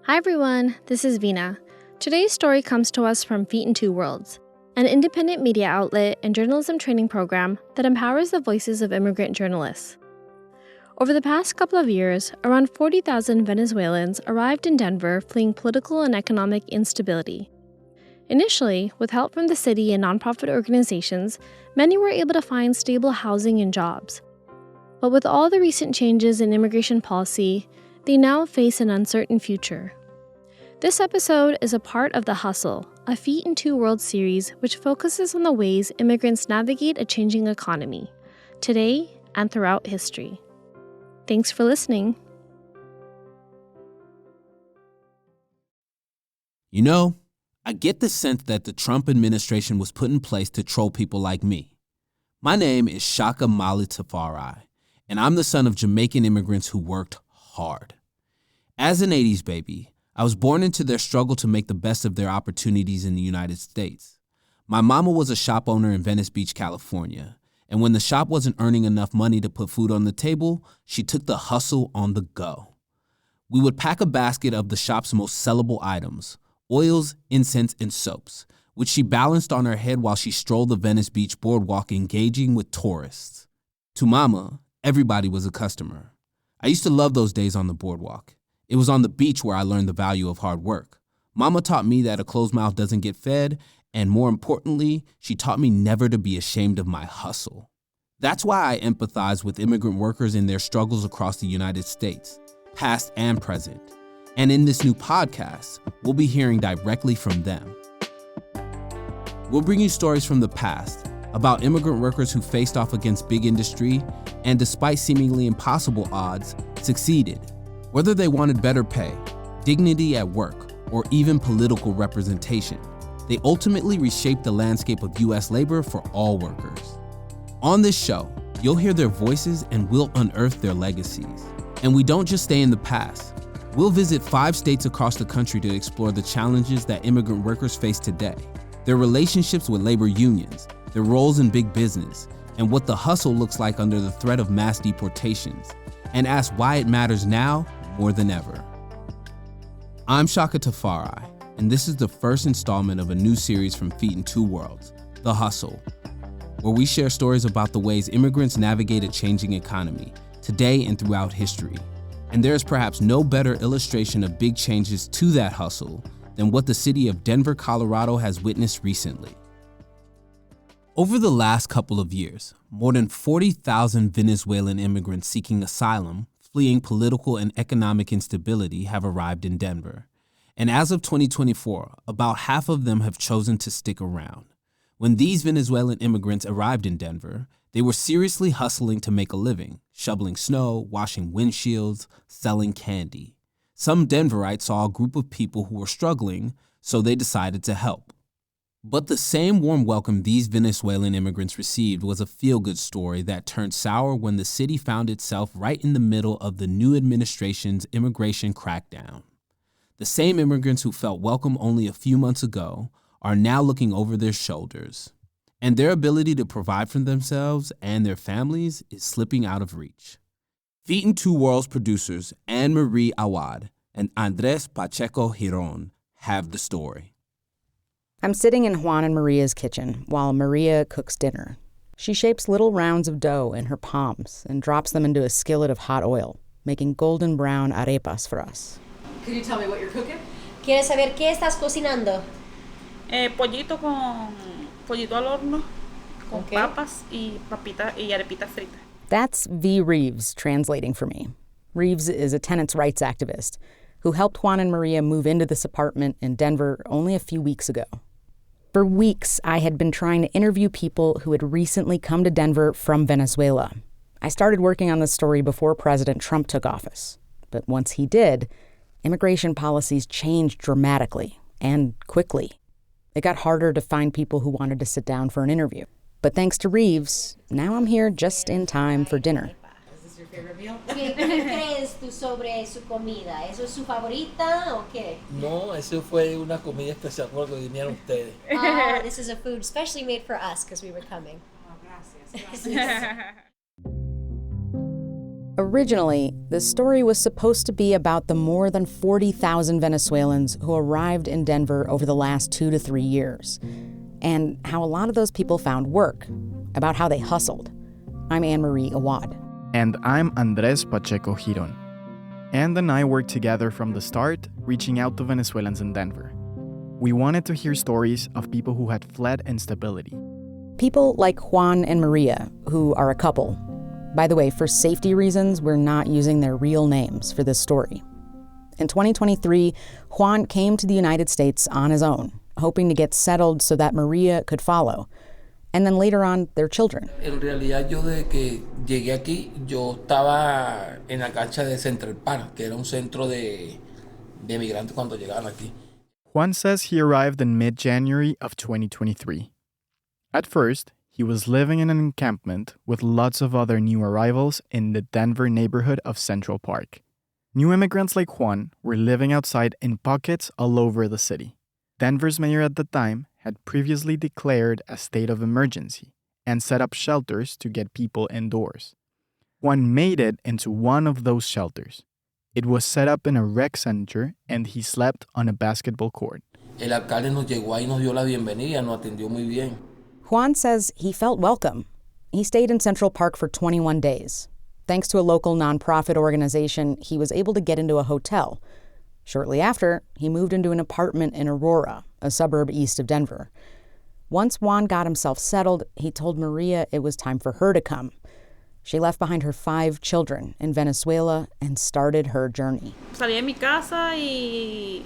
Hi everyone, this is Vina. Today's story comes to us from Feet in Two Worlds, an independent media outlet and journalism training program that empowers the voices of immigrant journalists. Over the past couple of years, around 40,000 Venezuelans arrived in Denver fleeing political and economic instability. Initially, with help from the city and nonprofit organizations, many were able to find stable housing and jobs. But with all the recent changes in immigration policy, they now face an uncertain future. This episode is a part of The Hustle, a Feet in Two Worlds series which focuses on the ways immigrants navigate a changing economy, today and throughout history. Thanks for listening. You know, I get the sense that the Trump administration was put in place to troll people like me. My name is Shaka Mali Tafari, and I'm the son of Jamaican immigrants who worked hard. As an 80s baby, I was born into their struggle to make the best of their opportunities in the United States. My mama was a shop owner in Venice Beach, California, and when the shop wasn't earning enough money to put food on the table, she took the hustle on the go. We would pack a basket of the shop's most sellable items, oils, incense, and soaps, which she balanced on her head while she strolled the Venice Beach boardwalk engaging with tourists. To Mama, everybody was a customer. I used to love those days on the boardwalk. It was on the beach where I learned the value of hard work. Mama taught me that a closed mouth doesn't get fed, and more importantly, she taught me never to be ashamed of my hustle. That's why I empathize with immigrant workers in their struggles across the United States, past and present. And in this new podcast, we'll be hearing directly from them. We'll bring you stories from the past about immigrant workers who faced off against big industry and despite seemingly impossible odds, succeeded. Whether they wanted better pay, dignity at work, or even political representation, they ultimately reshaped the landscape of U.S. labor for all workers. On this show, you'll hear their voices and we'll unearth their legacies. And we don't just stay in the past. We'll visit 5 states across the country to explore the challenges that immigrant workers face today, their relationships with labor unions, their roles in big business, and what the hustle looks like under the threat of mass deportations, and ask why it matters now more than ever. I'm Shaka Tafari, and this is the first installment of a new series from Feet in Two Worlds, The Hustle, where we share stories about the ways immigrants navigate a changing economy, today and throughout history. And there is perhaps no better illustration of big changes to that hustle than what the city of Denver, Colorado has witnessed recently. Over the last couple of years, more than 40,000 Venezuelan immigrants seeking asylum, fleeing political and economic instability have arrived in Denver. And as of 2024, about half of them have chosen to stick around. When these Venezuelan immigrants arrived in Denver, they were seriously hustling to make a living, shoveling snow, washing windshields, selling candy. Some Denverites saw a group of people who were struggling, so they decided to help. But the same warm welcome these Venezuelan immigrants received was a feel-good story that turned sour when the city found itself right in the middle of the new administration's immigration crackdown. The same immigrants who felt welcome only a few months ago are now looking over their shoulders, and their ability to provide for themselves and their families is slipping out of reach. Feet in Two Worlds producers Anne-Marie Awad and Andres Pacheco Giron have the story. I'm sitting in Juan and Maria's kitchen while Maria cooks dinner. She shapes little rounds of dough in her palms and drops them into a skillet of hot oil, making golden brown arepas for us. Could you tell me what you're cooking? ¿Quieres saber qué estás cocinando? Pollito al horno, con Okay. papas y arepitas fritas. That's V. Reeves translating for me. Reeves is a tenants' rights activist who helped Juan and Maria move into this apartment in Denver only a few weeks ago. For weeks, I had been trying to interview people who had recently come to Denver from Venezuela. I started working on this story before President Trump took office. But once he did, immigration policies changed dramatically and quickly. It got harder to find people who wanted to sit down for an interview. But thanks to Reeves, now I'm here just in time for dinner. Is this your favorite meal? ¿Qué crees tú sobre su comida? ¿Eso es su favorita o qué? No, eso fue una comida especial porque vinieron ustedes. This is a food specially made for us because we were coming. Oh, gracias. Originally, this story was supposed to be about the more than 40,000 Venezuelans who arrived in Denver over the last 2 to 3 years, and how a lot of those people found work, about how they hustled. I'm Anne-Marie Awad. And I'm Andres Pacheco Giron. Anne and I worked together from the start, reaching out to Venezuelans in Denver. We wanted to hear stories of people who had fled instability. People like Juan and Maria, who are a couple. By the way, for safety reasons, we're not using their real names for this story. In 2023, Juan came to the United States on his own, hoping to get settled so that Maria could follow. And then later on, their children. En realidad, yo desde que llegué aquí, yo estaba en la cancha de Central Park, que era un centro de migrantes cuando llegaban aquí. Juan says he arrived in mid-January of 2023. At first, he was living in an encampment with lots of other new arrivals in the Denver neighborhood of Central Park. New immigrants like Juan were living outside in pockets all over the city. Denver's mayor at the time had previously declared a state of emergency and set up shelters to get people indoors. Juan made it into one of those shelters. It was set up in a rec center and he slept on a basketball court. El alcalde nos llegó ahí y nos dio la bienvenida, nos atendió muy bien. Juan says he felt welcome. He stayed in Central Park for 21 days. Thanks to a local nonprofit organization, he was able to get into a hotel. Shortly after, he moved into an apartment in Aurora, a suburb east of Denver. Once Juan got himself settled, he told Maria it was time for her to come. She left behind her 5 children in Venezuela and started her journey. Salí de mi casa y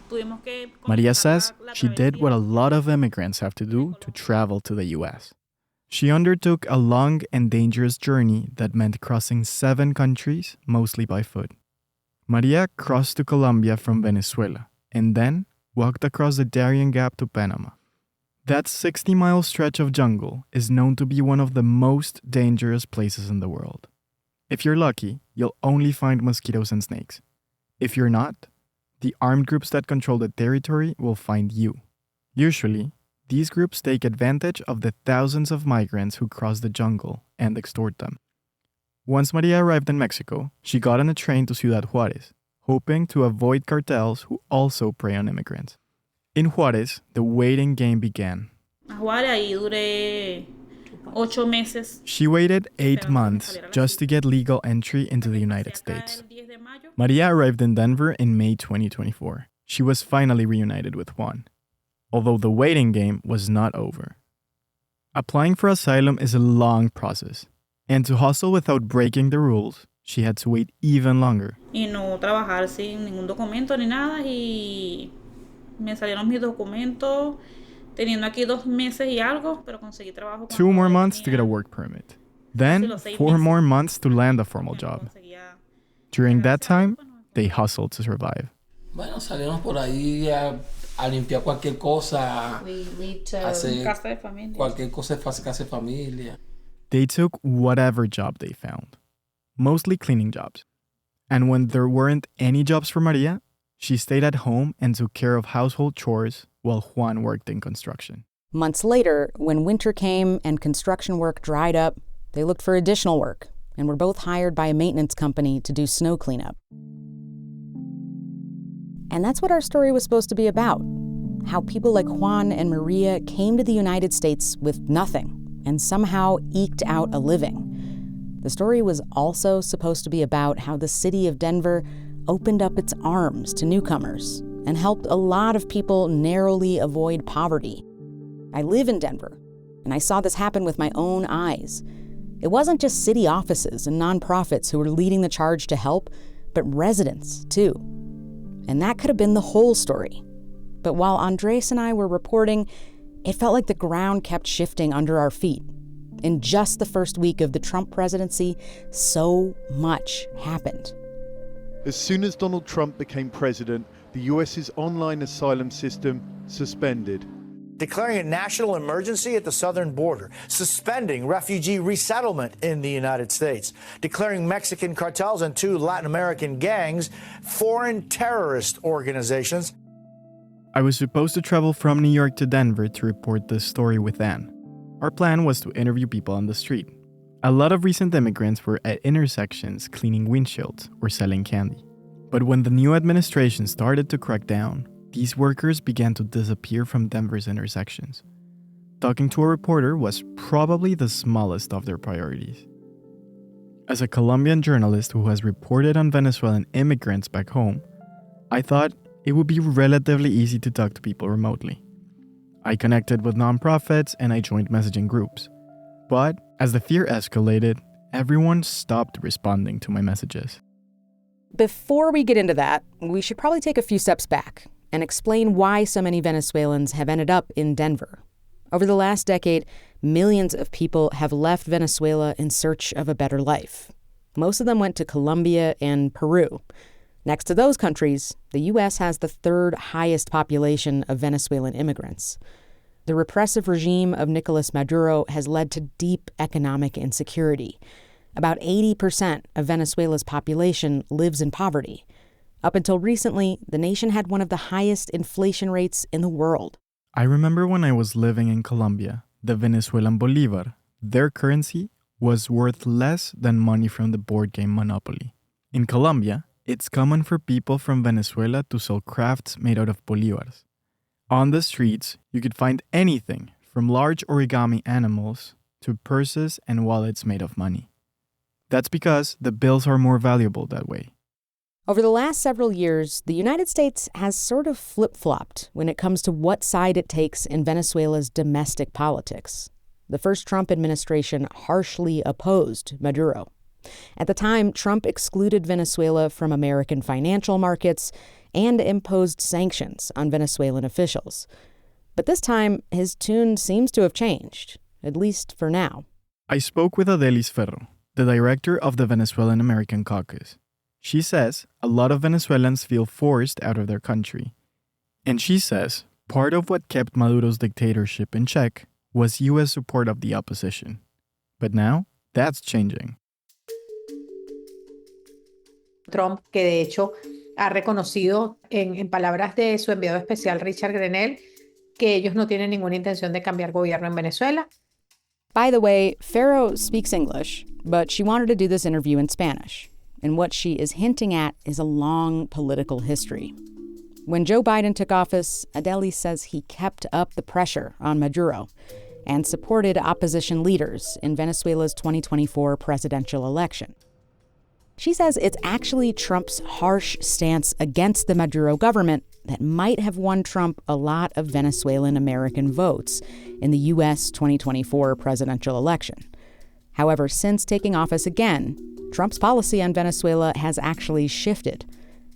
tuvimos que... Maria says she did what a lot of immigrants have to do to travel to the U.S. She undertook a long and dangerous journey that meant crossing 7 countries, mostly by foot. Maria crossed to Colombia from Venezuela and then walked across the Darien Gap to Panama. That 60-mile stretch of jungle is known to be one of the most dangerous places in the world. If you're lucky, you'll only find mosquitoes and snakes. If you're not, the armed groups that control the territory will find you. Usually, these groups take advantage of the thousands of migrants who cross the jungle and extort them. Once Maria arrived in Mexico, she got on a train to Ciudad Juárez, hoping to avoid cartels who also prey on immigrants. In Juárez, the waiting game began. Ahí duré 8 meses. She waited 8 months just to get legal entry into the United States. Maria arrived in Denver in May 2024. She was finally reunited with Juan, although the waiting game was not over. Applying for asylum is a long process, and to hustle without breaking the rules, she had to wait even longer. Y no trabajar sin ningún documento ni nada y me salieron mis documentos teniendo aquí 2 meses y algo, pero conseguí trabajo. 2 more months to get a work permit. Then 4 more months to land a formal job. During that time, they hustled to survive. Bueno, salimos por ahí a limpiar cualquier cosa, We leave to hacer Casa de familia. cualquier cosa de casa de familia. They took whatever job they found, mostly cleaning jobs. And when there weren't any jobs for Maria, she stayed at home and took care of household chores while Juan worked in construction. Months later, when winter came and construction work dried up, they looked for additional work and were both hired by a maintenance company to do snow cleanup. And that's what our story was supposed to be about, how people like Juan and Maria came to the United States with nothing and somehow eked out a living. The story was also supposed to be about how the city of Denver opened up its arms to newcomers and helped a lot of people narrowly avoid poverty. I live in Denver, and I saw this happen with my own eyes. It wasn't just city offices and nonprofits who were leading the charge to help, but residents, too. And that could have been the whole story. But while Andres and I were reporting, it felt like the ground kept shifting under our feet. In just the first week of the Trump presidency, so much happened. As soon as Donald Trump became president, the US's online asylum system suspended. Declaring a national emergency at the southern border, suspending refugee resettlement in the United States, declaring Mexican cartels and 2 Latin American gangs foreign terrorist organizations. I was supposed to travel from New York to Denver to report this story with Anne. Our plan was to interview people on the street. A lot of recent immigrants were at intersections cleaning windshields or selling candy. But when the new administration started to crack down, these workers began to disappear from Denver's intersections. Talking to a reporter was probably the smallest of their priorities. As a Colombian journalist who has reported on Venezuelan immigrants back home, I thought it would be relatively easy to talk to people remotely. I connected with nonprofits and I joined messaging groups. But as the fear escalated, everyone stopped responding to my messages. Before we get into that, we should probably take a few steps back and explain why so many Venezuelans have ended up in Denver. Over the last decade, millions of people have left Venezuela in search of a better life. Most of them went to Colombia and Peru. Next to those countries, the U.S. has the third highest population of Venezuelan immigrants. The repressive regime of Nicolas Maduro has led to deep economic insecurity. About 80% of Venezuela's population lives in poverty. Up until recently, the nation had one of the highest inflation rates in the world. I remember when I was living in Colombia, the Venezuelan bolivar, their currency, was worth less than money from the board game Monopoly. In Colombia, it's common for people from Venezuela to sell crafts made out of bolivars. On the streets, you could find anything from large origami animals to purses and wallets made of money. That's because the bills are more valuable that way. Over the last several years, the United States has sort of flip-flopped when it comes to what side it takes in Venezuela's domestic politics. The first Trump administration harshly opposed Maduro. At the time, Trump excluded Venezuela from American financial markets and imposed sanctions on Venezuelan officials. But this time, his tune seems to have changed, at least for now. I spoke with Adelis Ferro, the director of the Venezuelan American Caucus. She says a lot of Venezuelans feel forced out of their country. And she says part of what kept Maduro's dictatorship in check was U.S. support of the opposition. But now, that's changing. Trump, que de hecho ha reconocido en palabras de su enviado especial Richard Grenell, que ellos no tienen ninguna intención de cambiar gobierno en Venezuela. By the way, Ferro speaks English, but she wanted to do this interview in Spanish. And what she is hinting at is a long political history. When Joe Biden took office, Adelis says he kept up the pressure on Maduro and supported opposition leaders in Venezuela's 2024 presidential election. She says it's actually Trump's harsh stance against the Maduro government that might have won Trump a lot of Venezuelan American votes in the U.S. 2024 presidential election. However, since taking office again, Trump's policy on Venezuela has actually shifted.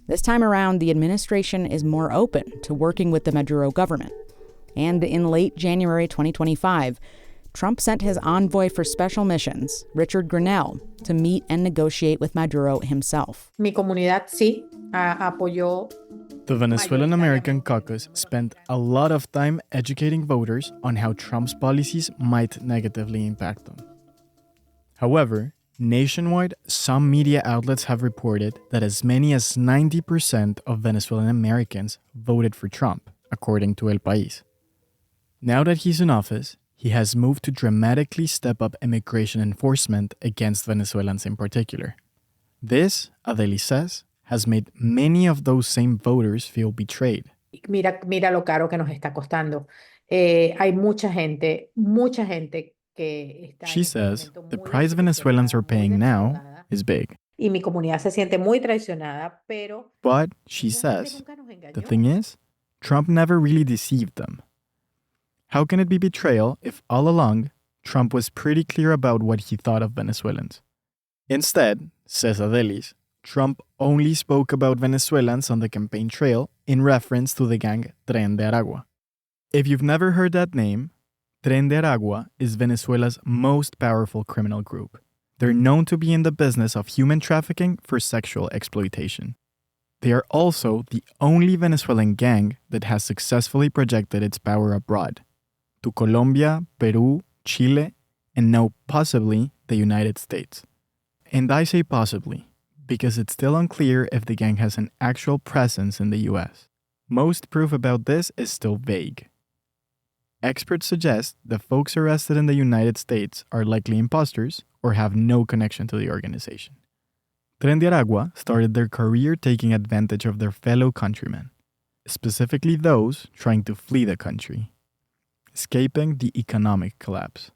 This time around, the administration is more open to working with the Maduro government. And in late January 2025, Trump sent his envoy for special missions, Richard Grenell, to meet and negotiate with Maduro himself. Mi comunidad sí apoyó. The Venezuelan American Caucus spent a lot of time educating voters on how Trump's policies might negatively impact them. However, nationwide, some media outlets have reported that as many as 90% of Venezuelan Americans voted for Trump, according to El País. Now that he's in office, he has moved to dramatically step up immigration enforcement against Venezuelans in particular. This, Adelis says, has made many of those same voters feel betrayed. Mira lo caro que nos está costando. Hay mucha gente She says the price Venezuelans are paying now is big. Y mi comunidad se siente muy traicionada, pero But, she says, the thing is, Trump never really deceived them. How can it be betrayal if all along, Trump was pretty clear about what he thought of Venezuelans? Instead, says Adelis, Trump only spoke about Venezuelans on the campaign trail in reference to the gang Tren de Aragua. If you've never heard that name, Tren de Aragua is Venezuela's most powerful criminal group. They're known to be in the business of human trafficking for sexual exploitation. They are also the only Venezuelan gang that has successfully projected its power abroad, to Colombia, Peru, Chile, and now possibly the United States. And I say possibly, because it's still unclear if the gang has an actual presence in the US. Most proof about this is still vague. Experts suggest the folks arrested in the United States are likely imposters or have no connection to the organization. Tren de Aragua started their career taking advantage of their fellow countrymen, specifically those trying to flee the country, escaping the economic collapse.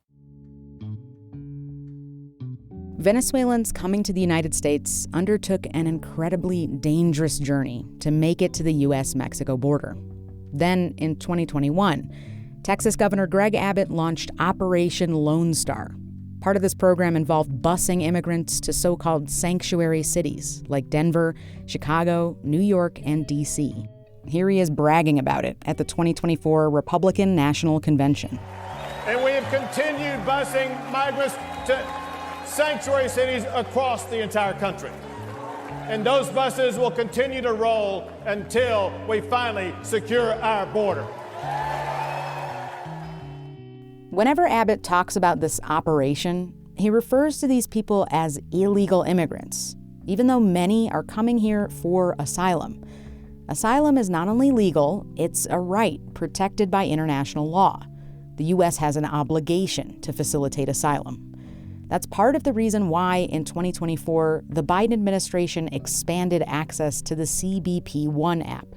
Venezuelans coming to the United States undertook an incredibly dangerous journey to make it to the U.S.-Mexico border. Then, in 2021, Texas Governor Greg Abbott launched Operation Lone Star. Part of this program involved busing immigrants to so-called sanctuary cities like Denver, Chicago, New York, and D.C. Here he is bragging about it at the 2024 Republican National Convention. And we have continued busing migrants to sanctuary cities across the entire country. And those buses will continue to roll until we finally secure our border. Whenever Abbott talks about this operation, he refers to these people as illegal immigrants, even though many are coming here for asylum. Asylum is not only legal, it's a right protected by international law. The U.S. has an obligation to facilitate asylum. That's part of the reason why, in 2024, the Biden administration expanded access to the CBP One app.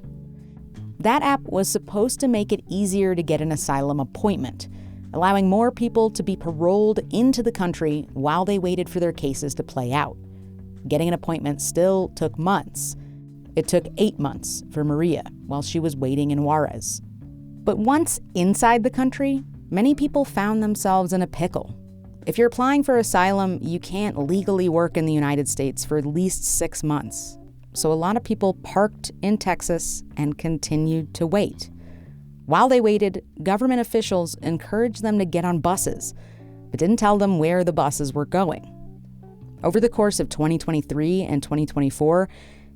That app was supposed to make it easier to get an asylum appointment, allowing more people to be paroled into the country while they waited for their cases to play out. Getting an appointment still took months. It took 8 months for Maria while she was waiting in Juarez. But once inside the country, many people found themselves in a pickle. If you're applying for asylum, you can't legally work in the United States for at least 6 months. So a lot of people parked in Texas and continued to wait. While they waited, government officials encouraged them to get on buses, but didn't tell them where the buses were going. Over the course of 2023 and 2024,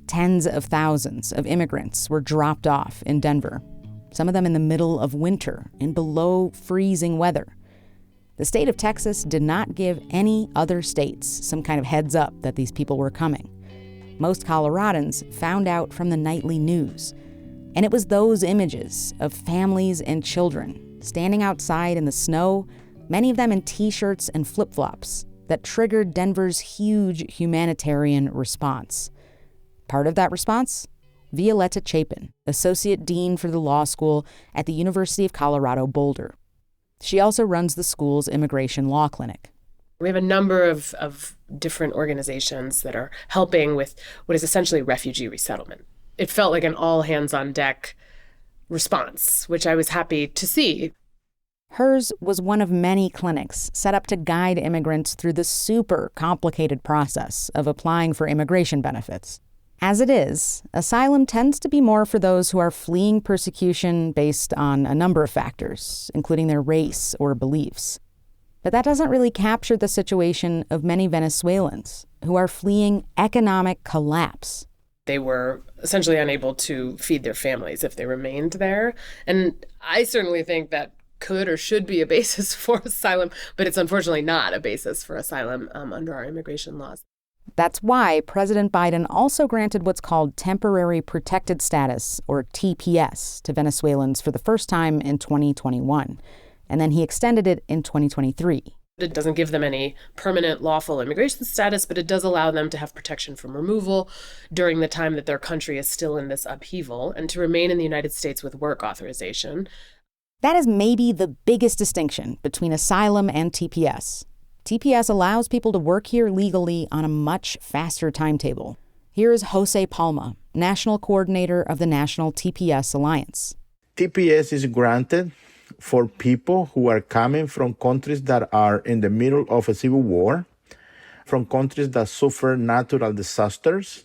tens of thousands of immigrants were dropped off in Denver, some of them in the middle of winter in below freezing weather. The state of Texas did not give any other states some kind of heads up that these people were coming. Most Coloradans found out from the nightly news. And it was those images of families and children standing outside in the snow, many of them in t-shirts and flip-flops, that triggered Denver's huge humanitarian response. Part of that response? Violeta Chapin, Associate Dean for the Law School at the University of Colorado Boulder. She also runs the school's immigration law clinic. We have a number of different organizations that are helping with what is essentially refugee resettlement. It felt like an all-hands-on-deck response, which I was happy to see. Hers was one of many clinics set up to guide immigrants through the super complicated process of applying for immigration benefits. As it is, asylum tends to be more for those who are fleeing persecution based on a number of factors, including their race or beliefs. But that doesn't really capture the situation of many Venezuelans who are fleeing economic collapse. They were essentially unable to feed their families if they remained there. And I certainly think that could or should be a basis for asylum, but it's unfortunately not a basis for asylum under our immigration laws. That's why President Biden also granted what's called Temporary Protected Status, or TPS, to Venezuelans for the first time in 2021. And then he extended it in 2023. It doesn't give them any permanent lawful immigration status, but it does allow them to have protection from removal during the time that their country is still in this upheaval and to remain in the United States with work authorization. That is maybe the biggest distinction between asylum and TPS. TPS allows people to work here legally on a much faster timetable. Here is Jose Palma, National Coordinator of the National TPS Alliance. TPS is granted for people who are coming from countries that are in the middle of a civil war, from countries that suffer natural disasters,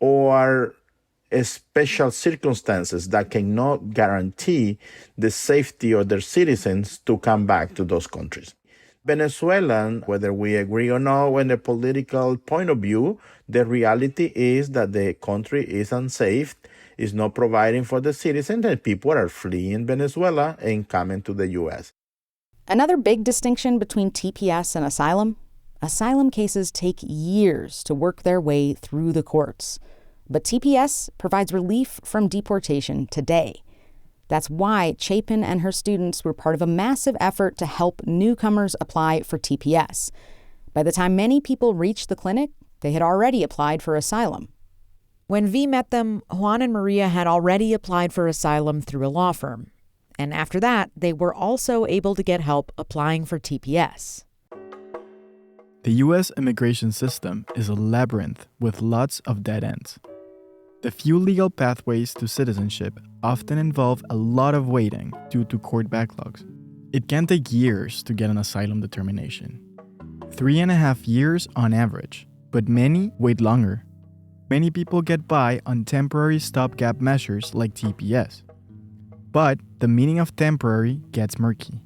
or special circumstances that cannot guarantee the safety of their citizens to come back to those countries. Venezuelan, whether we agree or not in the political point of view, the reality is that the country is unsafe, is not providing for the citizens, and people are fleeing Venezuela and coming to the U.S. Another big distinction between TPS and asylum cases take years to work their way through the courts. But TPS provides relief from deportation today. That's why Chapin and her students were part of a massive effort to help newcomers apply for TPS. By the time many people reached the clinic, they had already applied for asylum. When V met them, Juan and Maria had already applied for asylum through a law firm. And after that, they were also able to get help applying for TPS. The U.S. immigration system is a labyrinth with lots of dead ends. The few legal pathways to citizenship often involve a lot of waiting due to court backlogs. It can take years to get an asylum determination. 3.5 years on average, but many wait longer. Many people get by on temporary stopgap measures like TPS. But the meaning of temporary gets murky.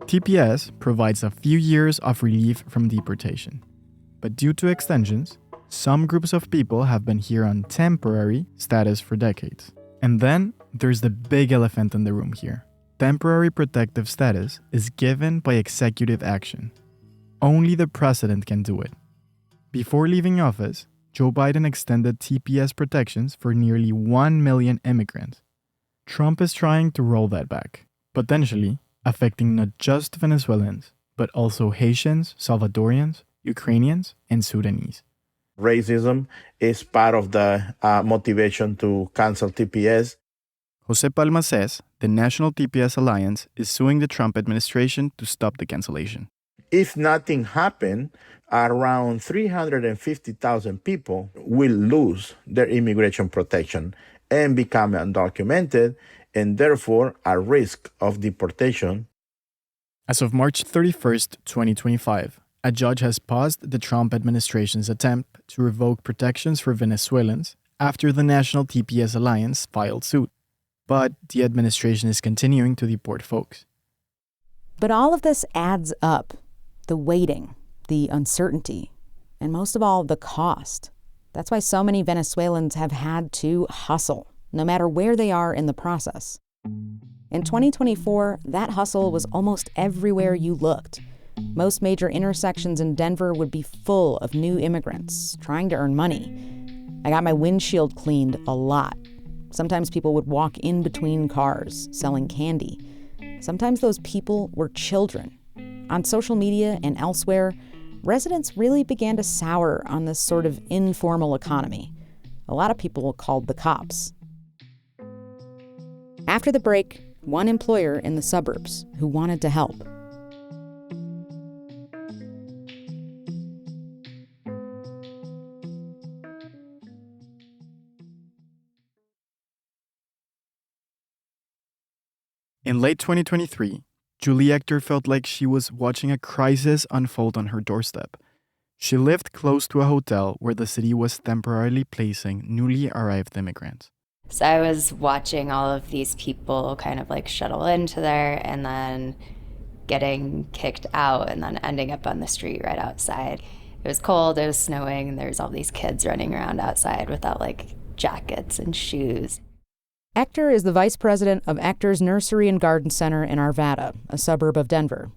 TPS provides a few years of relief from deportation. But due to extensions, some groups of people have been here on temporary status for decades. And then there's the big elephant in the room here. Temporary protective status is given by executive action. Only the president can do it. Before leaving office, Joe Biden extended TPS protections for nearly 1 million immigrants. Trump is trying to roll that back, potentially affecting not just Venezuelans, but also Haitians, Salvadorians, Ukrainians, and Sudanese. Racism is part of the motivation to cancel TPS. Jose Palma says the National TPS Alliance is suing the Trump administration to stop the cancellation. If nothing happened, around 350,000 people will lose their immigration protection and become undocumented and therefore at risk of deportation. As of March 31st, 2025, a judge has paused the Trump administration's attempt to revoke protections for Venezuelans after the National TPS Alliance filed suit. But the administration is continuing to deport folks. But all of this adds up. The waiting, the uncertainty, and most of all, the cost. That's why so many Venezuelans have had to hustle, no matter where they are in the process. In 2024, that hustle was almost everywhere you looked. Most major intersections in Denver would be full of new immigrants trying to earn money. I got my windshield cleaned a lot. Sometimes people would walk in between cars, selling candy. Sometimes those people were children. On social media and elsewhere, residents really began to sour on this sort of informal economy. A lot of people called the cops. After the break, one employer in the suburbs who wanted to help. In late 2023, Julie Ector felt like she was watching a crisis unfold on her doorstep. She lived close to a hotel where the city was temporarily placing newly arrived immigrants. So I was watching all of these people kind of like shuttle into there and then getting kicked out and then ending up on the street right outside. It was cold, it was snowing, and there's all these kids running around outside without like jackets and shoes. Ector is the vice president of Ector's Nursery and Garden Center in Arvada, a suburb of Denver.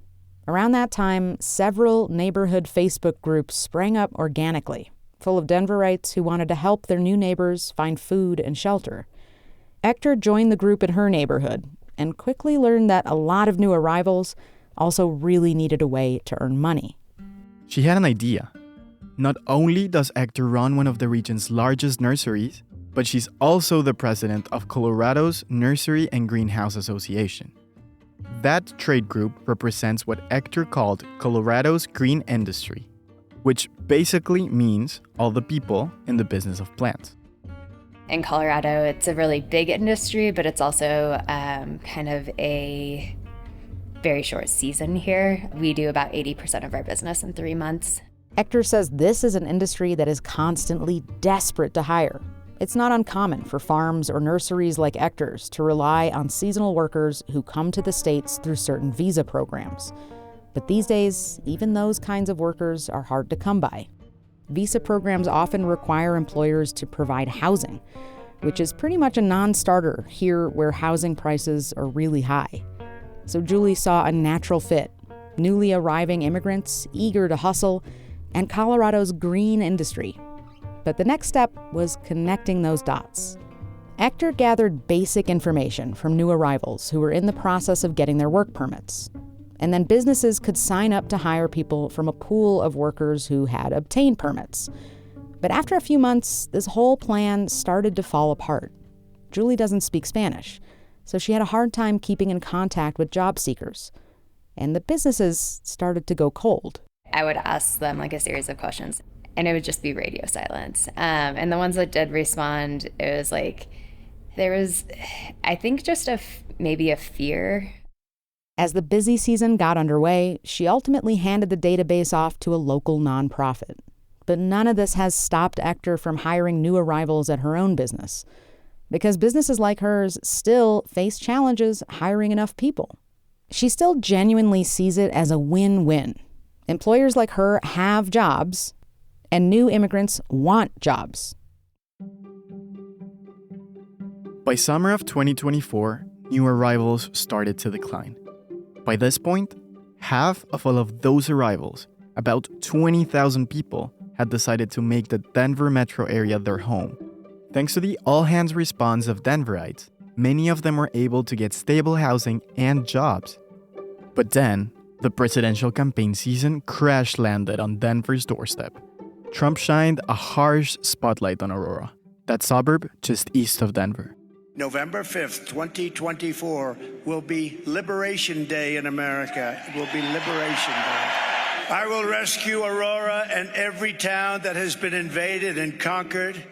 Around that time, several neighborhood Facebook groups sprang up organically, full of Denverites who wanted to help their new neighbors find food and shelter. Ector joined the group in her neighborhood and quickly learned that a lot of new arrivals also really needed a way to earn money. She had an idea. Not only does Ector run one of the region's largest nurseries, but she's also the president of Colorado's Nursery and Greenhouse Association. That trade group represents what Ector called Colorado's green industry, which basically means all the people in the business of plants. In Colorado, it's a really big industry, but it's also kind of a very short season here. We do about 80% of our business in 3 months. Ector says this is an industry that is constantly desperate to hire. It's not uncommon for farms or nurseries like Ector's to rely on seasonal workers who come to the States through certain visa programs. But these days, even those kinds of workers are hard to come by. Visa programs often require employers to provide housing, which is pretty much a non-starter here where housing prices are really high. So Julie saw a natural fit: newly arriving immigrants eager to hustle, and Colorado's green industry. But the next step was connecting those dots. Ector gathered basic information from new arrivals who were in the process of getting their work permits. And then businesses could sign up to hire people from a pool of workers who had obtained permits. But after a few months, this whole plan started to fall apart. Julie doesn't speak Spanish, so she had a hard time keeping in contact with job seekers. And the businesses started to go cold. I would ask them like a series of questions, and it would just be radio silence. And the ones that did respond, it was like, there was, I think, just maybe a fear. As the busy season got underway, she ultimately handed the database off to a local nonprofit. But none of this has stopped Ector from hiring new arrivals at her own business, because businesses like hers still face challenges hiring enough people. She still genuinely sees it as a win-win. Employers like her have jobs, and new immigrants want jobs. By summer of 2024, new arrivals started to decline. By this point, half of all of those arrivals, about 20,000 people, had decided to make the Denver metro area their home. Thanks to the all-hands response of Denverites, many of them were able to get stable housing and jobs. But then, the presidential campaign season crash-landed on Denver's doorstep. Trump shined a harsh spotlight on Aurora, that suburb just east of Denver. November 5th, 2024 will be Liberation Day in America. It will be Liberation Day. I will rescue Aurora and every town that has been invaded and conquered.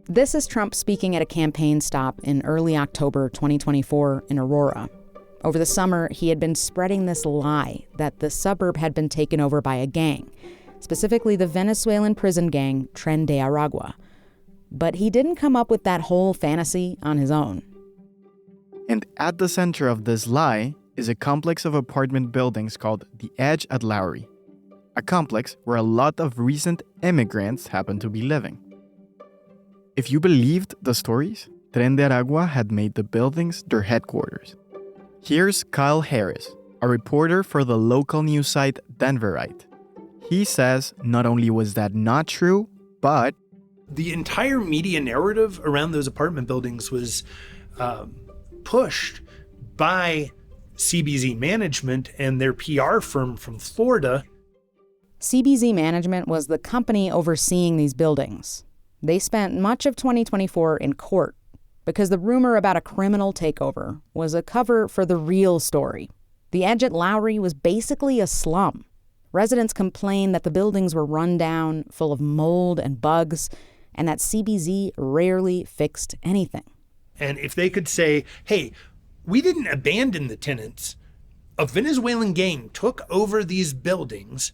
This is Trump speaking at a campaign stop in early October 2024 in Aurora. Over the summer, he had been spreading this lie that the suburb had been taken over by a gang, specifically the Venezuelan prison gang Tren de Aragua. But he didn't come up with that whole fantasy on his own. And at the center of this lie is a complex of apartment buildings called The Edge at Lowry, a complex where a lot of recent immigrants happen to be living. If you believed the stories, Tren de Aragua had made the buildings their headquarters. Here's Kyle Harris, a reporter for the local news site Denverite. He says not only was that not true, but the entire media narrative around those apartment buildings was pushed by CBZ Management and their PR firm from Florida. CBZ Management was the company overseeing these buildings. They spent much of 2024 in court because the rumor about a criminal takeover was a cover for the real story. The Edge at Lowry was basically a slum. Residents complained that the buildings were run down, full of mold and bugs, and that CBZ rarely fixed anything. And if they could say, hey, we didn't abandon the tenants, a Venezuelan gang took over these buildings,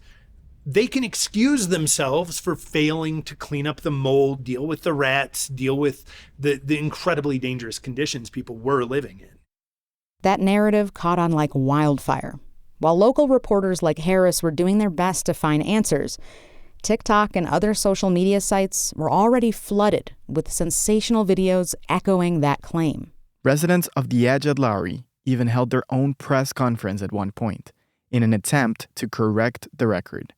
they can excuse themselves for failing to clean up the mold, deal with the rats, deal with the incredibly dangerous conditions people were living in. That narrative caught on like wildfire. While local reporters like Harris were doing their best to find answers, TikTok and other social media sites were already flooded with sensational videos echoing that claim. Residents of The Edge at Lowry even held their own press conference at one point in an attempt to correct the record.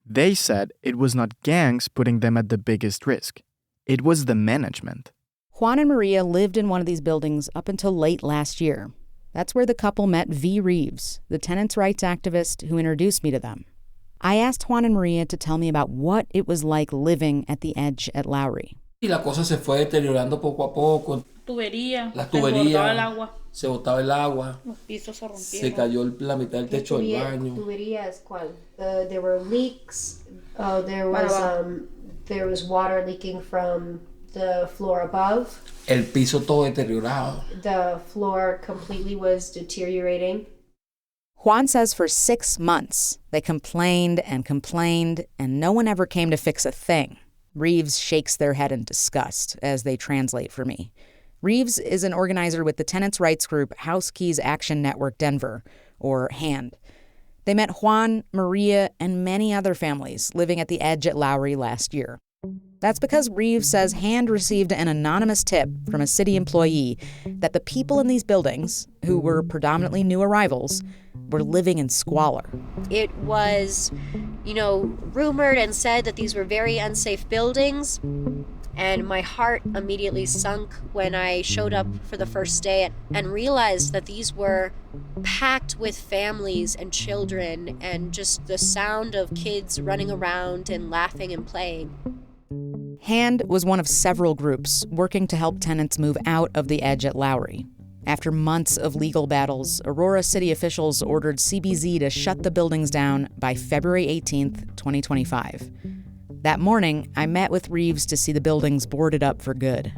They said it was not gangs putting them at the biggest risk. It was the management. Juan and Maria lived in one of these buildings up until late last year. That's where the couple met V. Reeves, the tenants' rights activist who introduced me to them. I asked Juan and Maria to tell me about what it was like living at The Edge at Lowry. Y la cosa se fue deteriorando poco a poco. Las tuberías, se botaba el agua, los pisos se rompieron. Se cayó la mitad del techo del baño. ¿Tuberías cuál? There were leaks. There was water leaking from the floor above. El piso todo deteriorado. The floor completely was deteriorating. Juan says for 6 months, they complained, and no one ever came to fix a thing. Reeves shakes their head in disgust as they translate for me. Reeves is an organizer with the tenants' rights group House Keys Action Network Denver, or HAND. They met Juan, Maria, and many other families living at The Edge at Lowry last year. That's because Reeves says HAND received an anonymous tip from a city employee that the people in these buildings, who were predominantly new arrivals, were living in squalor. It was, rumored and said that these were very unsafe buildings. And my heart immediately sunk when I showed up for the first day and realized that these were packed with families and children and just the sound of kids running around and laughing and playing. HAND was one of several groups working to help tenants move out of the Edge at Lowry. After months of legal battles, Aurora city officials ordered CBZ to shut the buildings down by February 18th, 2025. That morning, I met with Reeves to see the buildings boarded up for good.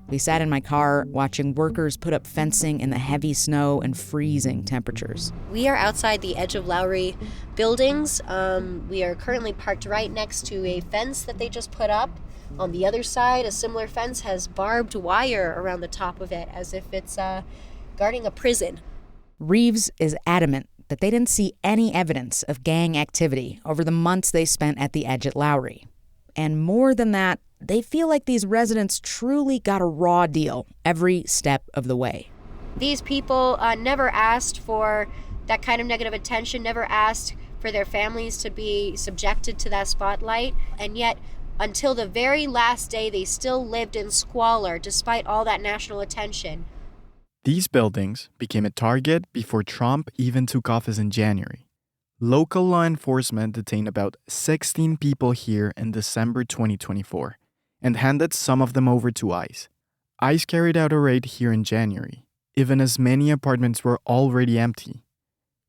We sat in my car watching workers put up fencing in the heavy snow and freezing temperatures. We are outside the Edge of Lowry buildings. We are currently parked right next to a fence that they just put up. On the other side, a similar fence has barbed wire around the top of it, as if it's guarding a prison. Reeves is adamant that they didn't see any evidence of gang activity over the months they spent at the Edge at Lowry. And more than that, they feel like these residents truly got a raw deal every step of the way. These people never asked for that kind of negative attention, never asked for their families to be subjected to that spotlight, and yet until the very last day, they still lived in squalor despite all that national attention. These buildings became a target before Trump even took office in January. Local law enforcement detained about 16 people here in December 2024 and handed some of them over to ICE. ICE carried out a raid here in January, even as many apartments were already empty.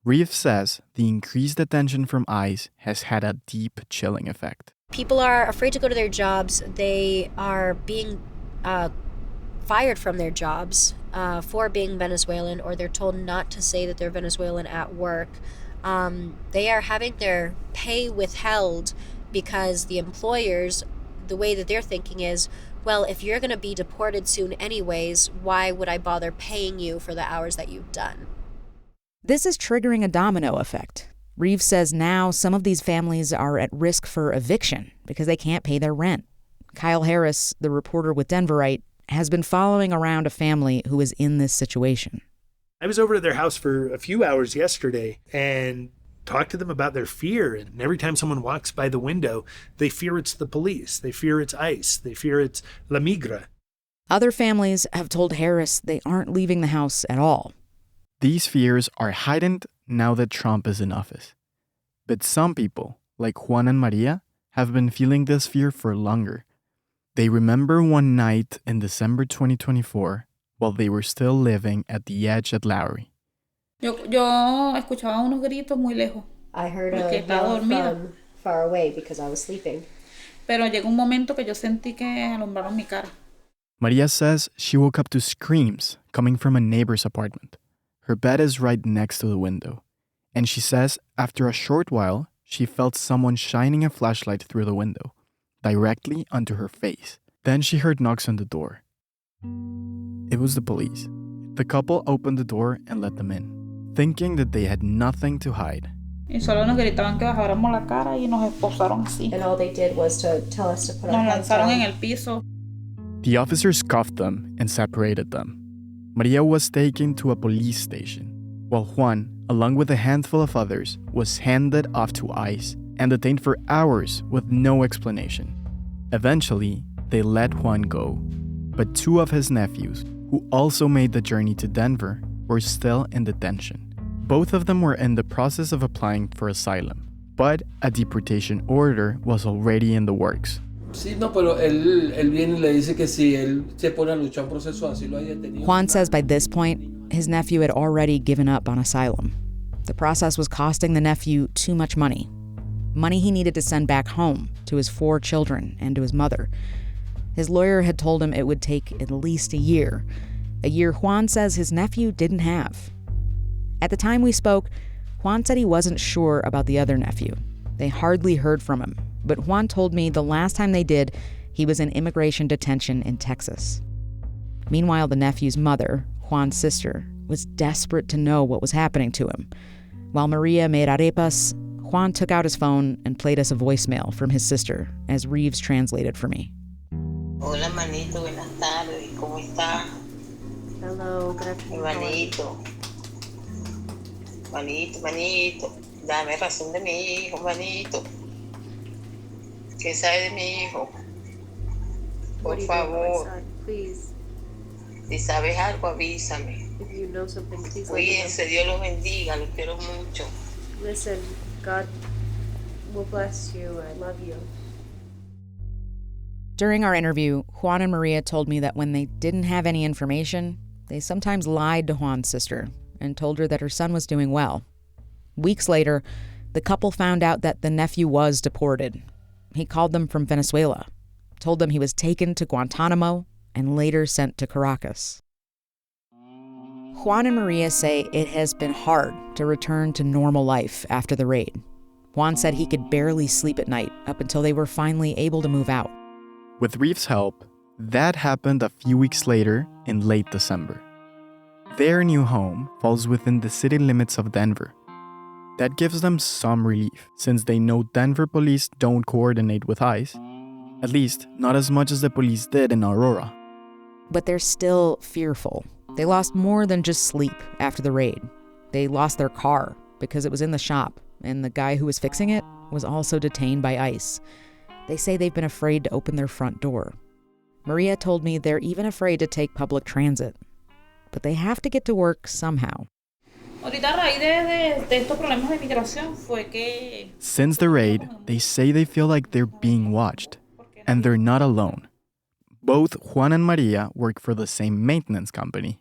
Reeves says the increased attention from ICE has had a deep chilling effect. People are afraid to go to their jobs. They are being fired from their jobs for being Venezuelan, or they're told not to say that they're Venezuelan at work. They are having their pay withheld because the employers, the way that they're thinking is, well, if you're going to be deported soon anyways, why would I bother paying you for the hours that you've done? This is triggering a domino effect. Reeves says now some of these families are at risk for eviction because they can't pay their rent. Kyle Harris, the reporter with Denverite, has been following around a family who is in this situation. I was over to their house for a few hours yesterday and talked to them about their fear. And every time someone walks by the window, they fear it's the police. They fear it's ICE. They fear it's La Migra. Other families have told Harris they aren't leaving the house at all. These fears are heightened now that Trump is in office. But some people, like Juan and Maria, have been feeling this fear for longer. They remember one night in December 2024 while they were still living at the Edge at Lowry. Yo escuchaba unos gritos muy lejos. I heard a yell from far away because I was sleeping. Pero llegó un momento que yo sentí que alumbraron mi cara. Maria says she woke up to screams coming from a neighbor's apartment. Her bed is right next to the window. And she says after a short while, she felt someone shining a flashlight through the window, directly onto her face. Then she heard knocks on the door. It was the police. The couple opened the door and let them in, thinking that they had nothing to hide. Y solo nos gritaban que bajáramos la cara y nos esposaron así. And all they did was to tell us to put our heads down. Nos lanzaron down. en el piso. The officers cuffed them and separated them. Maria was taken to a police station, while Juan, along with a handful of others, was handed off to ICE and detained for hours with no explanation. Eventually, they let Juan go, but two of his nephews, who also made the journey to Denver, were still in detention. Both of them were in the process of applying for asylum, but a deportation order was already in the works. Juan says by this point, his nephew had already given up on asylum. The process was costing the nephew too much money. Money he needed to send back home to his 4 children and to his mother. His lawyer had told him it would take at least a year Juan says his nephew didn't have. At the time we spoke, Juan said he wasn't sure about the other nephew. They hardly heard from him, but Juan told me the last time they did, he was in immigration detention in Texas. Meanwhile, the nephew's mother, Juan's sister, was desperate to know what was happening to him. While Maria made arepas, Juan took out his phone and played us a voicemail from his sister, as Reeves translated for me. Hola, manito, buenas tardes, ¿cómo está? Hello, good afternoon. Manito, dame razón de mi hijo, manito. ¿Qué sabe de mi hijo? Por favor. Please. Si sabes algo, avísame. If you know something, please let me know. Cuídense, Dios los bendiga, los quiero mucho. Listen, God will bless you. I love you. During our interview, Juan and Maria told me that when they didn't have any information, they sometimes lied to Juan's sister and told her that her son was doing well. Weeks later, the couple found out that the nephew was deported. He called them from Venezuela, told them he was taken to Guantanamo, and later sent to Caracas. Juan and Maria say it has been hard to return to normal life after the raid. Juan said he could barely sleep at night up until they were finally able to move out. With Reeves' help, that happened a few weeks later in late December. Their new home falls within the city limits of Denver. That gives them some relief, since they know Denver police don't coordinate with ICE, at least not as much as the police did in Aurora. But they're still fearful. They lost more than just sleep after the raid. They lost their car because it was in the shop, and the guy who was fixing it was also detained by ICE. They say they've been afraid to open their front door. Maria told me they're even afraid to take public transit. But they have to get to work somehow. Since the raid, they say they feel like they're being watched. And they're not alone. Both Juan and Maria work for the same maintenance company.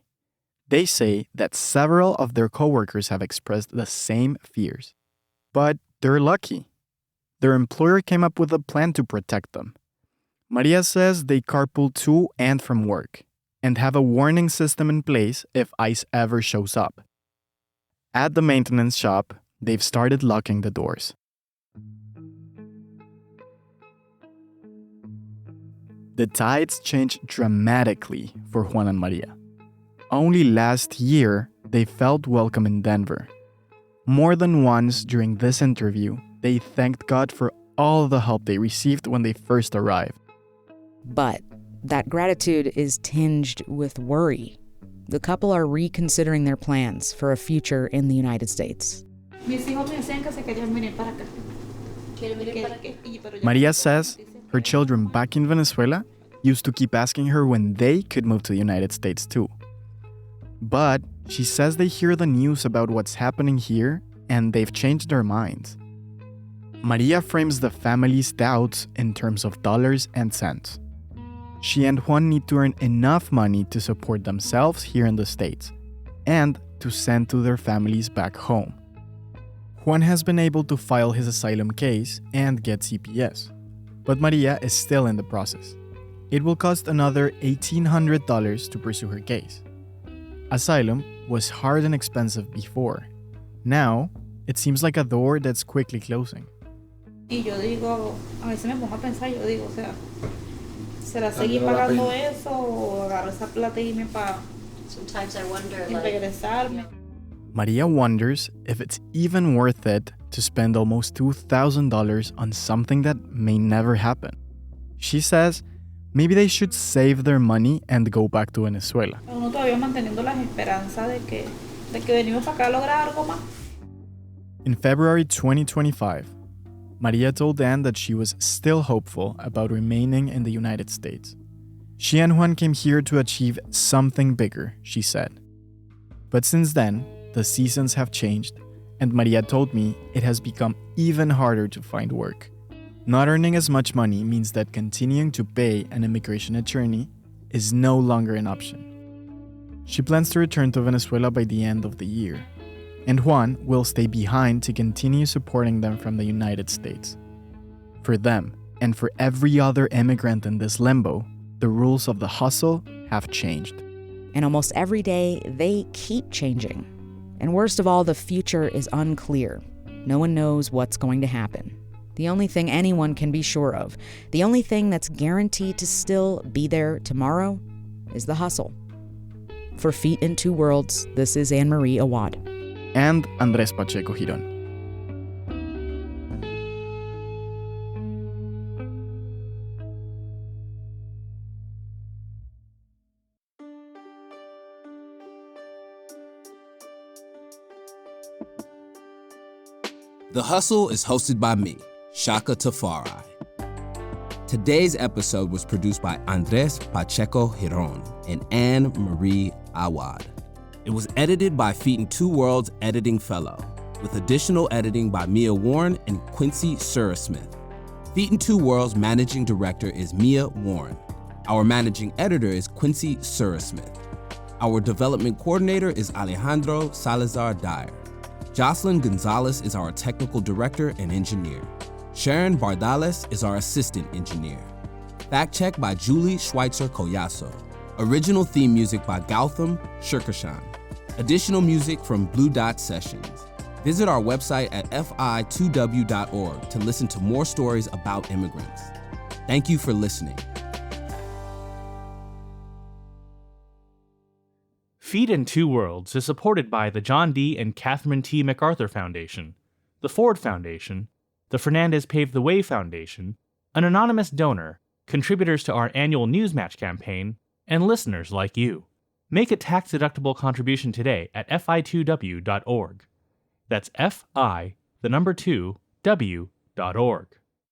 They say that several of their coworkers have expressed the same fears. But they're lucky. Their employer came up with a plan to protect them. Maria says they carpool to and from work and have a warning system in place if ICE ever shows up. At the maintenance shop, they've started locking the doors. The tides changed dramatically for Juan and Maria. Only last year, they felt welcome in Denver. More than once during this interview, they thanked God for all the help they received when they first arrived. But that gratitude is tinged with worry. The couple are reconsidering their plans for a future in the United States. Maria says her children back in Venezuela used to keep asking her when they could move to the United States too. But she says they hear the news about what's happening here and they've changed their minds. Maria frames the family's doubts in terms of dollars and cents. She and Juan need to earn enough money to support themselves here in the States and to send to their families back home. Juan has been able to file his asylum case and get CPS, but Maria is still in the process. It will cost another $1,800 to pursue her case. Asylum was hard and expensive before. Now, it seems like a door that's quickly closing. Y yo digo, a veces me pongo a pensar, yo digo, o sea, ¿será seguir pagando eso o agarrar esa plata y irme para Sometimes I wonder, regresarme? Maria wonders if it's even worth it to spend almost $2,000 on something that may never happen. She says maybe they should save their money and go back to Venezuela. Uno todavía manteniendo las esperanzas de que venimos para acá a lograr algo más. In February 2025, Maria told Dan that she was still hopeful about remaining in the United States. She and Juan came here to achieve something bigger, she said. But since then, the seasons have changed, and Maria told me it has become even harder to find work. Not earning as much money means that continuing to pay an immigration attorney is no longer an option. She plans to return to Venezuela by the end of the year, and Juan will stay behind to continue supporting them from the United States. For them, and for every other immigrant in this limbo, the rules of the hustle have changed. And almost every day, they keep changing. And worst of all, the future is unclear. No one knows what's going to happen. The only thing anyone can be sure of, the only thing that's guaranteed to still be there tomorrow, is the hustle. For Feet in Two Worlds, this is Anne-Marie Awad. And Andres Pacheco Giron. The Hustle is hosted by me, Shaka Tafari. Today's episode was produced by Andres Pacheco Giron and Anne Marie Awad. It was edited by Feet in Two Worlds Editing Fellow, with additional editing by Mia Warren and Quincy Surasmith. Feet in Two Worlds Managing Director is Mia Warren. Our Managing Editor is Quincy Surasmith. Our Development Coordinator is Alejandro Salazar Dyer. Jocelyn Gonzalez is our Technical Director and Engineer. Sharon Bardales is our Assistant Engineer. Fact check by Julie Schweitzer Collazo. Original theme music by Gautam Shirkashan. Additional music from Blue Dot Sessions. Visit our website at fi2w.org to listen to more stories about immigrants. Thank you for listening. Feet in Two Worlds is supported by the John D. and Catherine T. MacArthur Foundation, the Ford Foundation, the Fernandez Pave the Way Foundation, an anonymous donor, contributors to our annual Newsmatch campaign, and listeners like you. Make a tax-deductible contribution today at fi2w.org. That's fi2w.org.